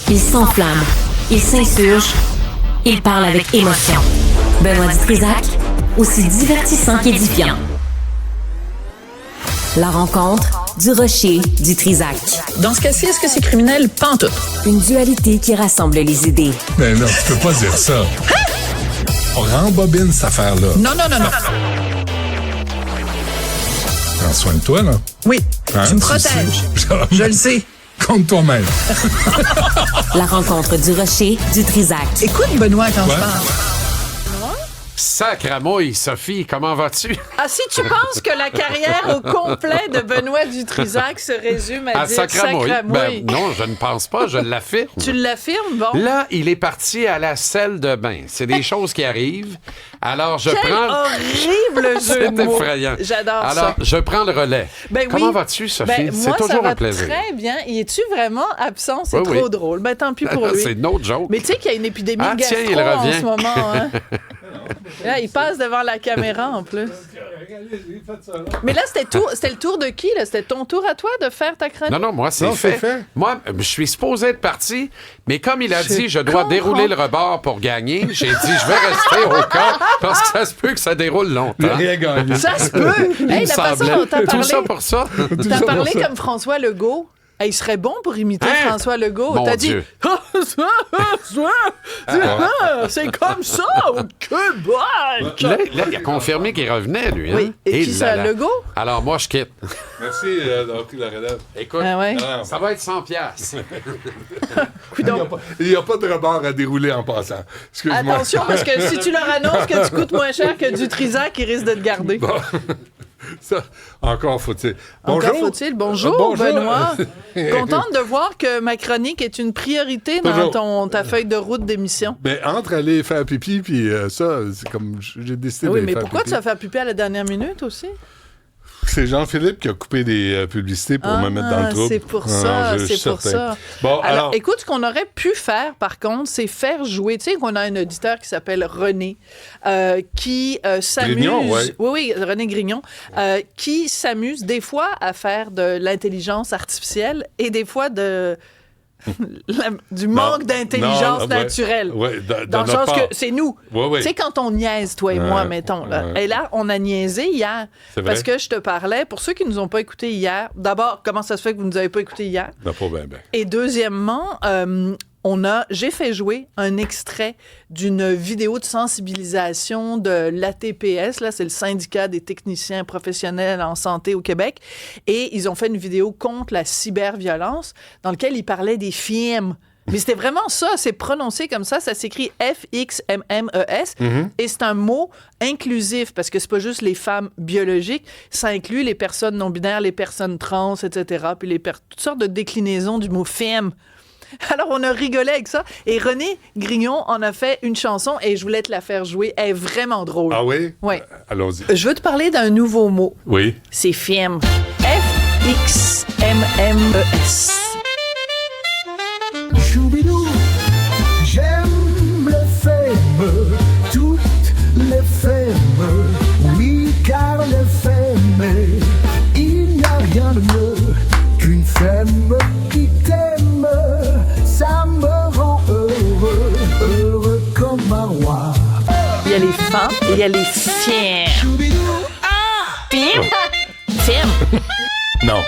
Il s'enflamme, il s'insurge, il parle avec émotion. Benoît Dutrisac, aussi divertissant qu'édifiant. La rencontre du Rocher du Trisac. Dans ce cas-ci, est-ce que c'est criminel? Pas en tout. Une dualité qui rassemble les idées. Mais non, tu peux pas dire ça. On rembobine cette affaire-là. Non. Prends soin de toi, là. Oui, Hein, tu me tu protèges. sais. Je le sais. Contre toi-même. La rencontre du Rocher du Trisac. Écoute, Benoît, quand Ouais. je parle. Sacramouille, Sophie, comment vas-tu? Ah, si tu penses que la carrière au complet de Benoît Dutrisac se résume à dire Sacramouille. sacramouille. Ben, non, je ne pense pas, je l'affirme. Tu l'affirmes, bon? Là, il est parti à la selle de bain. C'est des choses qui arrivent. Alors, je Quel prends... horrible jeu C'est de mots. effrayant. J'adore Alors, ça. je prends le relais. Ben Comment oui. vas-tu, Sophie? Ben, C'est moi, ça toujours va un plaisir. Très bien. Y es-tu vraiment absent? C'est Oui, trop oui. drôle. Ben, tant pis pour lui. C'est une autre joke. Mais tu sais qu'il y a une épidémie Ah, de tiens, gastro il en revient. ce moment. Hein? Là, il passe devant la caméra en plus. Mais là, c'était le tour de qui? Là? C'était ton tour à toi de faire ta chronique? Non, moi, c'est Non, c'est fait. fait. Moi, je suis supposé être parti, mais comme il a Je dit, je dois comprends. dérouler le rebord pour gagner, j'ai dit, je vais rester au cas parce que ça se peut que ça déroule longtemps. Rien gagné. Ça se peut! Il Hey, me la façon semblait. dont t'as Tout parlé, ça pour ça. t'as parlé comme François Legault. Hey, il serait bon pour imiter Hein? François Legault. Mon T'as Dieu. dit c'est comme ça au Québec! Là, il a confirmé qu'il revenait, lui. Hein? Oui. Et qui là ça, là. Legault? Alors, moi, je quitte. Merci d'avoir pris la relève. Écoute, Ah ouais? ça va être 100 piastres. Il n'y a pas de rebord à dérouler en passant. Excuse-moi. Attention, parce que si tu leur annonces que tu coûtes moins cher que du Trisac, ils risquent de te garder. Bon. Ça, encore faut-il. Encore faut-il. Bonjour, Bonjour. Benoît. Contente de voir que ma chronique est une priorité dans Toujours. ta feuille de route d'émission. Mais entre aller faire pipi puis ça, c'est comme j'ai décidé Ah oui, d'aller mais faire pourquoi pipi. tu as fait pipi à la dernière minute aussi? C'est Jean-Philippe qui a coupé des publicités pour me mettre dans le trouble. C'est pour Ah, ça, je c'est suis pour certain. ça. Bon, alors écoute, ce qu'on aurait pu faire, par contre, c'est faire jouer. Tu sais qu'on a un auditeur qui s'appelle René, qui s'amuse... Grignon, ouais. Oui, René Grignon, qui s'amuse des fois à faire de l'intelligence artificielle et des fois du manque d'intelligence ouais, naturelle. ouais, Dans le sens que c'est nous. Ouais, ouais. Tu sais, quand on niaise, toi et moi, Ouais, mettons. Là. ouais. Et là, on a niaisé hier. C'est vrai? Parce que je te parlais, pour ceux qui ne nous ont pas écoutés hier, d'abord, comment ça se fait que vous ne nous avez pas écoutés hier? Non, pas bien, bien. Et deuxièmement, j'ai fait jouer un extrait d'une vidéo de sensibilisation de l'ATPS, là, c'est le syndicat des techniciens professionnels en santé au Québec, et ils ont fait une vidéo contre la cyberviolence dans laquelle ils parlaient des FIM. Mais c'était vraiment ça, c'est prononcé comme ça s'écrit F-X-M-M-E-S, et c'est un mot inclusif, parce que c'est pas juste les femmes biologiques, ça inclut les personnes non-binaires, les personnes trans, etc., puis toutes sortes de déclinaisons du mot FIM. Alors, on a rigolé avec ça. Et René Grignon en a fait une chanson et je voulais te la faire jouer. Elle est vraiment drôle. Ah oui? Oui. Allons-y. Je veux te parler d'un nouveau mot. Oui. C'est FIM. F-X-M-M-E-S. Choubidou, j'aime les femmes, toutes les femmes, oui car les femmes, il n'y a rien de mieux qu'une femme qui t'aime, ça me rend heureux, heureux comme un roi. Il y a les femmes et il y a les FIM. Choubidou, FIM? FIM. Non.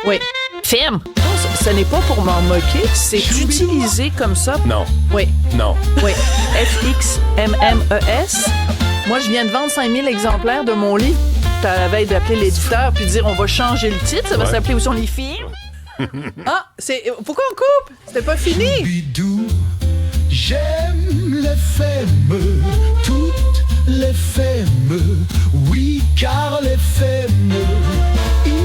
Oui. FIM. Ce n'est pas pour m'en moquer, c'est utilisé comme ça. Non. Oui. Non. Oui. F-X-M-M-E-S. Moi, je viens de vendre 5000 exemplaires de mon livre. À la veille d'appeler l'éditeur puis de dire on va changer le titre, ça va s'appeler Où sont les filles? Ah, pourquoi on coupe? C'était pas fini. Choubidou, j'aime les femmes, toutes les femmes, oui car les femmes.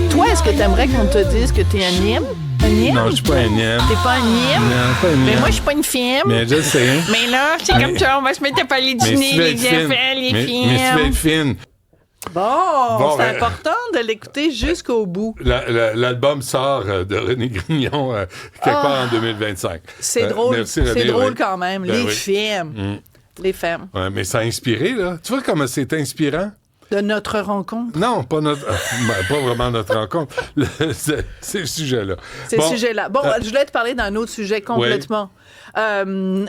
Toi, est-ce que t'aimerais qu'on te dise que t'es un nîmes? Un nîmes? Non, je suis pas un nîmes. T'es pas un nîmes? Non, pas un Mais nîmes. moi, je suis pas une femme. Mais je sais. Mais là, c'est comme ça, on va se mettre à parler du Mais nez, tu veux les être fine. affaires, les Mais tu veux être films. fine. Bon, c'est ben, important de l'écouter jusqu'au bout. L'album sort de René Grignon quelque part en 2025. C'est drôle. Merci, René, C'est drôle oui. quand même. Ben Les oui. films. Les femmes. Ouais, mais ça a inspiré, là. Tu vois comment c'est inspirant? De notre rencontre. Non, pas vraiment notre rencontre. C'est le sujet-là. C'est le sujet-là. Bon, je voulais te parler d'un autre sujet complètement.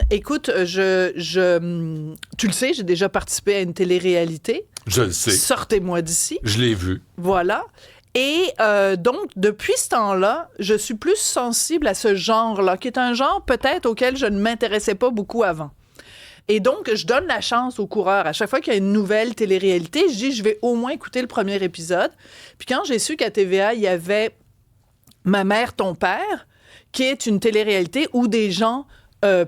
Écoute, tu le sais, j'ai déjà participé à une télé-réalité. Je le sais. Sortez-moi d'ici. Je l'ai vu. Voilà. Et donc, depuis ce temps-là, je suis plus sensible à ce genre-là, qui est un genre peut-être auquel je ne m'intéressais pas beaucoup avant. Et donc, je donne la chance aux coureurs. À chaque fois qu'il y a une nouvelle télé-réalité, je dis, je vais au moins écouter le premier épisode. Puis quand j'ai su qu'à TVA, il y avait Ma mère, ton père, qui est une télé-réalité où des gens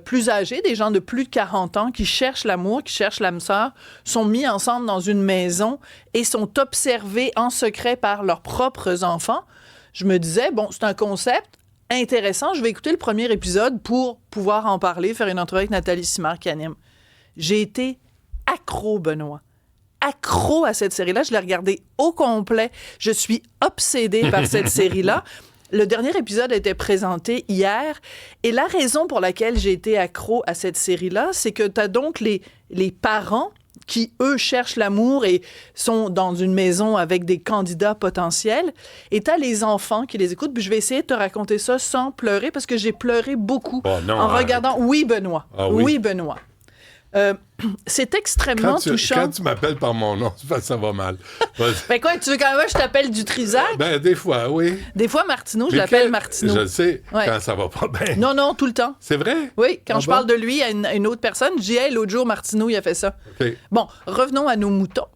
plus âgés, des gens de plus de 40 ans qui cherchent l'amour, qui cherchent l'âme sœur, sont mis ensemble dans une maison et sont observés en secret par leurs propres enfants. Je me disais, bon, c'est un concept intéressant. Je vais écouter le premier épisode pour pouvoir en parler, faire une entrevue avec Nathalie Simard qui anime. J'ai été accro, Benoît. Accro à cette série-là. Je l'ai regardée au complet. Je suis obsédée par cette série-là. Le dernier épisode a été présenté hier. Et la raison pour laquelle j'ai été accro à cette série-là, c'est que tu as donc les parents qui, eux, cherchent l'amour et sont dans une maison avec des candidats potentiels. Et tu as les enfants qui les écoutent. Puis je vais essayer de te raconter ça sans pleurer parce que j'ai pleuré beaucoup en regardant... Oui, Benoît. Ah, oui? Oui, Benoît. C'est extrêmement touchant. Quand tu m'appelles par mon nom, ça va mal. Ben quoi, tu veux quand même que je t'appelle du Trisac? Ben, des fois, oui. Des fois, Martineau, je l'appelle Martineau. Je le sais, Ouais. quand ça va pas bien. Non, tout le temps. C'est vrai? Oui, quand je bon? parle de lui à une autre personne, je dis « Hey, l'autre jour, Martineau, il a fait ça. OK. » Bon, revenons à nos moutons.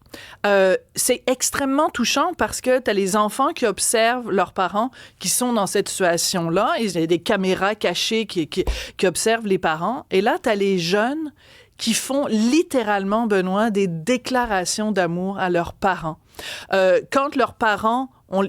C'est extrêmement touchant parce que tu as les enfants qui observent leurs parents qui sont dans cette situation-là. Il y a des caméras cachées qui observent les parents. Et là, tu as les jeunes qui font littéralement, Benoît, des déclarations d'amour à leurs parents. Quand leurs parents...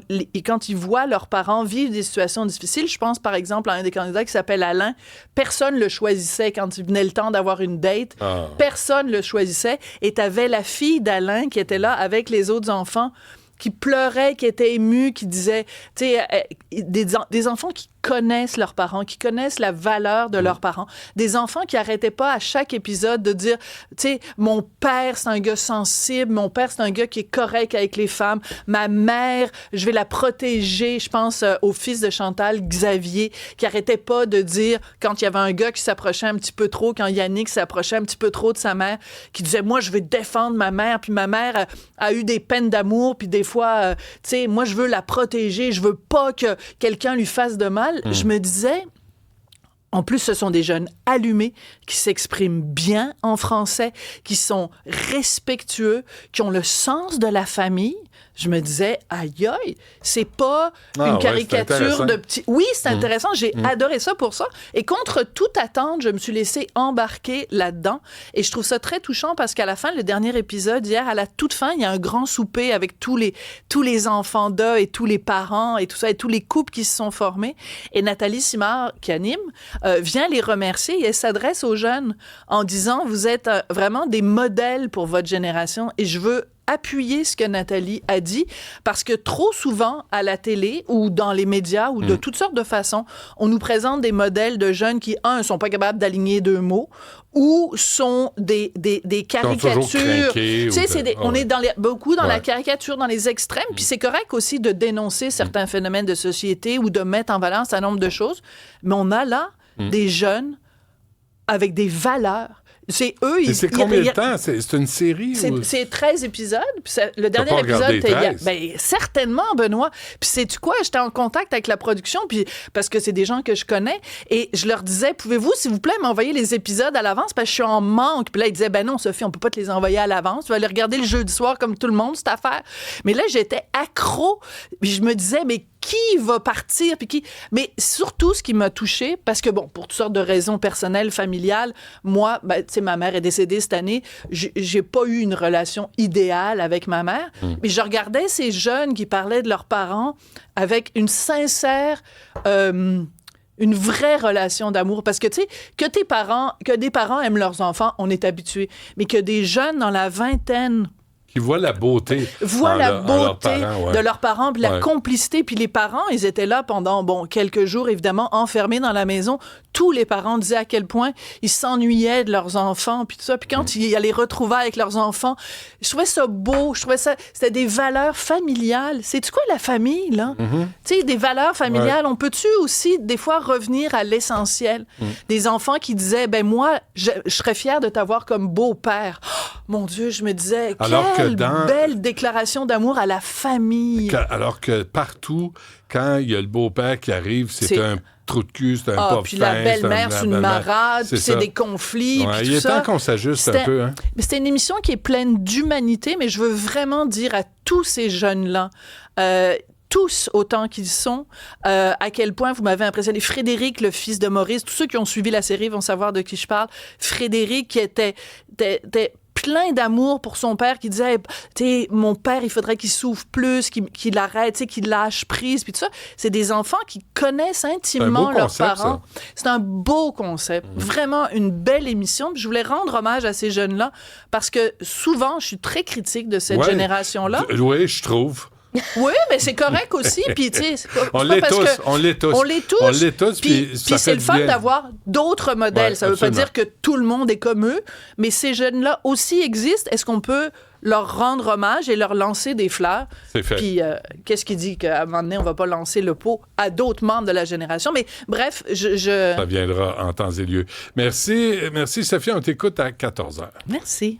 et quand ils voient leurs parents vivre des situations difficiles, je pense par exemple à un des candidats qui s'appelle Alain, personne ne le choisissait quand il venait le temps d'avoir une date, personne ne le choisissait, et t'avais la fille d'Alain qui était là avec les autres enfants, qui pleuraient, qui étaient émus, qui disaient, tu sais, des enfants qui connaissent leurs parents, qui connaissent la valeur de leurs parents, des enfants qui arrêtaient pas à chaque épisode de dire, tu sais, mon père, c'est un gars sensible, mon père, c'est un gars qui est correct avec les femmes, ma mère, je vais la protéger. Je pense au fils de Chantal, Xavier, qui arrêtait pas de dire, quand il y avait un gars qui s'approchait un petit peu trop, quand Yannick s'approchait un petit peu trop de sa mère, qui disait, moi, je vais défendre ma mère, puis ma mère a eu des peines d'amour, puis des fois, tu sais, moi, je veux la protéger, je veux pas que quelqu'un lui fasse de mal. Je me disais, en plus, ce sont des jeunes allumés qui s'expriment bien en français, qui sont respectueux, qui ont le sens de la famille. Je me disais, aïe, aïe, c'est pas une caricature de petit... Oui, c'est intéressant. J'ai adoré ça pour ça. Et contre toute attente, je me suis laissée embarquer là-dedans. Et je trouve ça très touchant parce qu'à la fin, le dernier épisode, hier, à la toute fin, il y a un grand souper avec tous les enfants d'eux et tous les parents et tout ça, et tous les couples qui se sont formés. Et Nathalie Simard, qui anime, vient les remercier et elle s'adresse aux jeunes en disant, vous êtes vraiment des modèles pour votre génération et je veux appuyer ce que Nathalie a dit, parce que trop souvent, à la télé ou dans les médias ou de toutes sortes de façons, on nous présente des modèles de jeunes qui, sont pas capables d'aligner deux mots ou sont des caricatures. Tu sais, on est beaucoup dans la caricature, dans les extrêmes, puis c'est correct aussi de dénoncer certains phénomènes de société ou de mettre en valeur un certain nombre de choses, mais on a là des jeunes avec des valeurs. C'est eux... c'est combien de temps? C'est une série? C'est 13 épisodes. Puis le dernier épisode était hier. Ben, certainement, Benoît. Puis sais-tu quoi? J'étais en contact avec la production, puis parce que c'est des gens que je connais, et je leur disais, pouvez-vous, s'il vous plaît, m'envoyer les épisodes à l'avance? Parce que je suis en manque. Puis là, ils disaient, ben non, Sophie, on peut pas te les envoyer à l'avance. Tu vas aller regarder le jeudi soir comme tout le monde, cette affaire. Mais là, j'étais accro. Puis je me disais, mais qui va partir? Puis qui... Mais surtout, ce qui m'a touchée, parce que, bon, pour toutes sortes de raisons personnelles, familiales, moi, ben, tu sais, ma mère est décédée cette année, j'ai pas eu une relation idéale avec ma mère, mais je regardais ces jeunes qui parlaient de leurs parents avec une sincère... une vraie relation d'amour. Parce que, tu sais, que des parents aiment leurs enfants, on est habitué. Mais que des jeunes dans la vingtaine Ils voient la beauté. Voient la beauté de leurs parents, puis la complicité. Puis les parents, ils étaient là pendant, quelques jours, évidemment, enfermés dans la maison. Tous les parents disaient à quel point ils s'ennuyaient de leurs enfants, puis tout ça. Puis quand ils allaient retrouver avec leurs enfants, je trouvais ça beau. Je trouvais ça... C'était des valeurs familiales. C'est-tu quoi, la famille, là? Tu sais, des valeurs familiales. On peut-tu aussi, des fois, revenir à l'essentiel? Des enfants qui disaient, moi, je serais fière de t'avoir comme beau-père. Oh, mon Dieu, je me disais, quelle belle déclaration d'amour à la famille. Alors que partout, quand il y a le beau-père qui arrive, c'est un trou de cul, c'est un pas fin. Puis la belle-mère, c'est une marade, puis c'est des conflits, puis tout il est ça. temps qu'on s'ajuste un peu. Hein? C'était une émission qui est pleine d'humanité, mais je veux vraiment dire à tous ces jeunes-là, tous autant qu'ils sont, à quel point vous m'avez impressionné. Frédéric, le fils de Maurice, tous ceux qui ont suivi la série vont savoir de qui je parle. Frédéric qui était plein d'amour pour son père, qui disait, mon père, il faudrait qu'il souffre plus, qu'il arrête, qu'il lâche prise, puis tout ça. C'est des enfants qui connaissent intimement leurs parents. Ça. C'est un beau concept. Vraiment une belle émission. Puis je voulais rendre hommage à ces jeunes-là parce que souvent, je suis très critique de cette génération-là. Oui, je trouve. Oui, mais c'est correct aussi. Puis, tu sais, on l'est tous. Puis c'est le fun d'avoir d'autres modèles. Ça ne veut pas dire que tout le monde est comme eux, mais ces jeunes-là aussi existent. Est-ce qu'on peut leur rendre hommage et leur lancer des fleurs? C'est fait. Puis, qu'est-ce qui dit qu'à un moment donné, on ne va pas lancer le pot à d'autres membres de la génération? Mais bref, Ça viendra en temps et lieu. Merci, Sophie. On t'écoute à 14h. Merci.